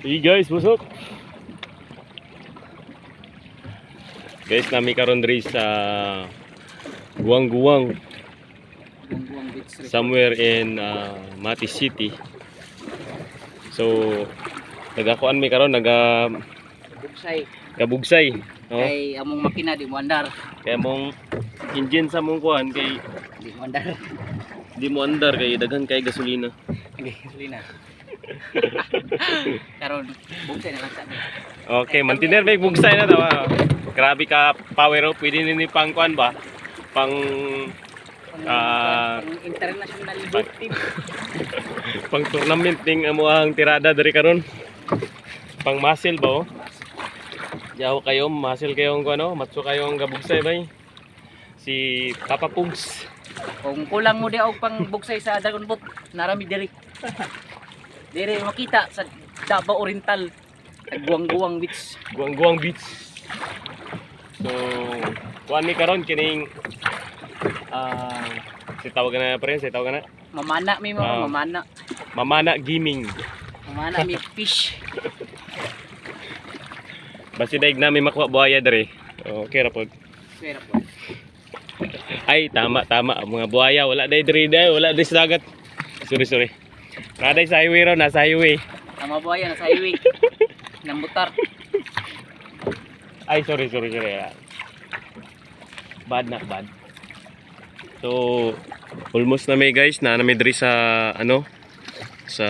Hey guys, busok. Guys, nami karon diri sa Guang-Guang, somewhere in Mati City. So, nagakuan mi karon, Bugsay. gabugsay. No? Kay among makina di mo andar. Kaya mong engine sa mong kuan kay Di mo andar. di mo andar kay daghan kay gasolina. Gasolina. Karon bugsay na lang sa amin. Okay, mantiner may bugsay na daw. Grabe ka power up, pwede nini pang kuan ba? Pang Pang international boat team. pang tournament ning amo ang tirada diri karon. Pang muscle ba oh? Yaw kayo, muscle kayo ng ano, matso kayo ang gabugsay bay. Si Papa Pugs. Kung kulang mo di og pang bugsay sa Dragon Boat, narami diri. Diri makita sa Davao Oriental, Guang-Guang Beach. Guang-Guang Beach. So, kuan mi karon kining si tawag na pre, si tawag na Mamana mi mo, mamana. Mamana Gaming. Mamana mi fish. Basi daig namin makuha buhaya dere. Okay ra pod. Swera po. Ay, tama. Mga buhaya, wala day diri day, wala day sa dagat. Sorry. Naday sa highway raw, nasa highway. Tama ba yan sa highway? Namutar. Ay, sorry. Bad. So, almost na may guys, na may diri sa ano, sa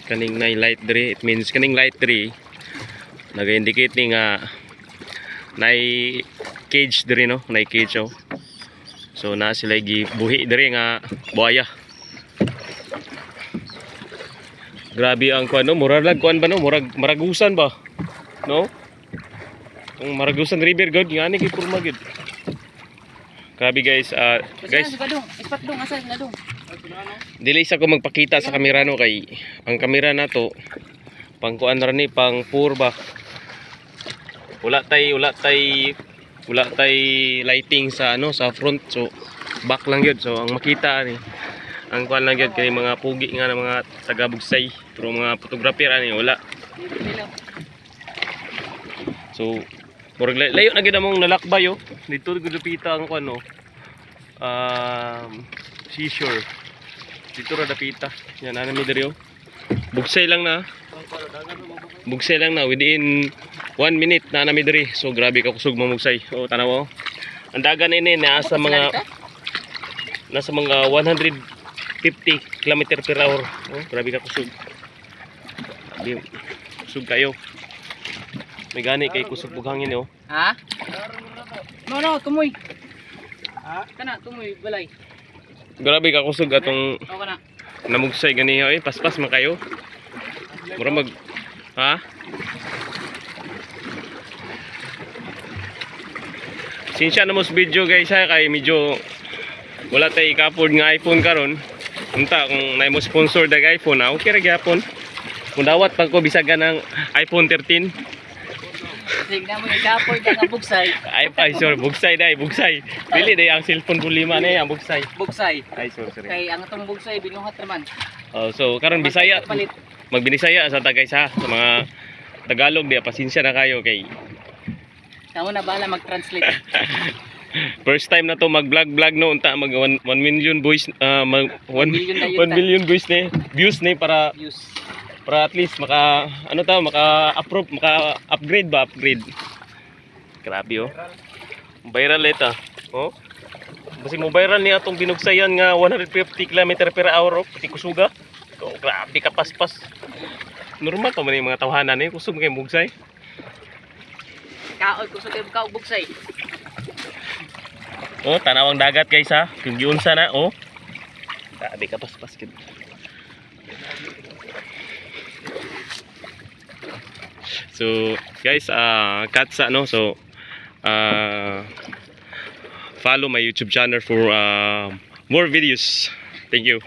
kaning light diri. It means kaning light diri naga-indicate ni nga nay cage diri no, nay cage oh. So na sila gibuhi diri nga buhaya. Grabe ang kuan no, murag kuan ba no, murag Maragusan ba? No? Ang Maragusan River god ngani kay porma gid. Grabe guys, guys. Ispat dong asa na dong. Dili sa ko magpakita sa kamera no kay ang kamera na to pang kuan ra ni pang pur ba. Wala tay lighting sa ano sa front, so back lang gyud. So ang makita ni ang kuan lang gyud kay mga pugi nga ng mga taga Bugsay, pero mga photographer ani wala. So murag layo na gyud among nalakbay oh. Dito gyud dapita ang kuan no. Seashore. Dito ra dapita. Yan ana mi diri oh. Bugsay lang na within 1 minute na nami diri. So grabe ka kusog mamugsay. O tanaw oh. Ang dagan ini nasa mga 150 km per hour. Oh, grabe ka kusog. Kusog kayo. May gani kay kusog bughangin oh. Ha? No, tumoy. Ha? Kana tumoy balay. Grabe ka kusog atong O kana. namugsay gani oy, paspas man kayo. Mura mag ha? Sinsya na mo sa video guys ha, kay medyo wala tay ka-afford nga iPhone karon. Unta kung naay mo sponsor dag iPhone, okay ra gyapon. Kung dawat pag ko bisagan ng iPhone 13. Tingnan mo yung kapoy ka nga bugsay. Ay sorry, bugsay. Dili day ang cellphone problema na ang bugsay. Bugsay. Ay sorry. Kay ang atong bugsay binuhat naman. Oh, so karon Bisaya. Palit. Magbinisaya sa tagay sa mga Tagalog dia, pasensya na kayo kay Kamo na bahala mag-translate. first time na to mag-vlog no, unta mag 1 million views 1 million views ni para Use. at least maka maka-approve, maka-upgrade. Grabe oh. Viral ito. Oh. Basi mo viral ni atong binugsayan nga 150 km per hour oh, pati kusuga. Oh, grabe ka paspas. Normal pa man yung mga tawhanan eh, kusog kay bugsay. Kaoy kusog kay bugsay. Oh, tanawang dagat guys ha. Kung giunsa na oh. Grabe ka paspas kid. So guys, katsa no. So follow my YouTube channel for more videos. Thank you.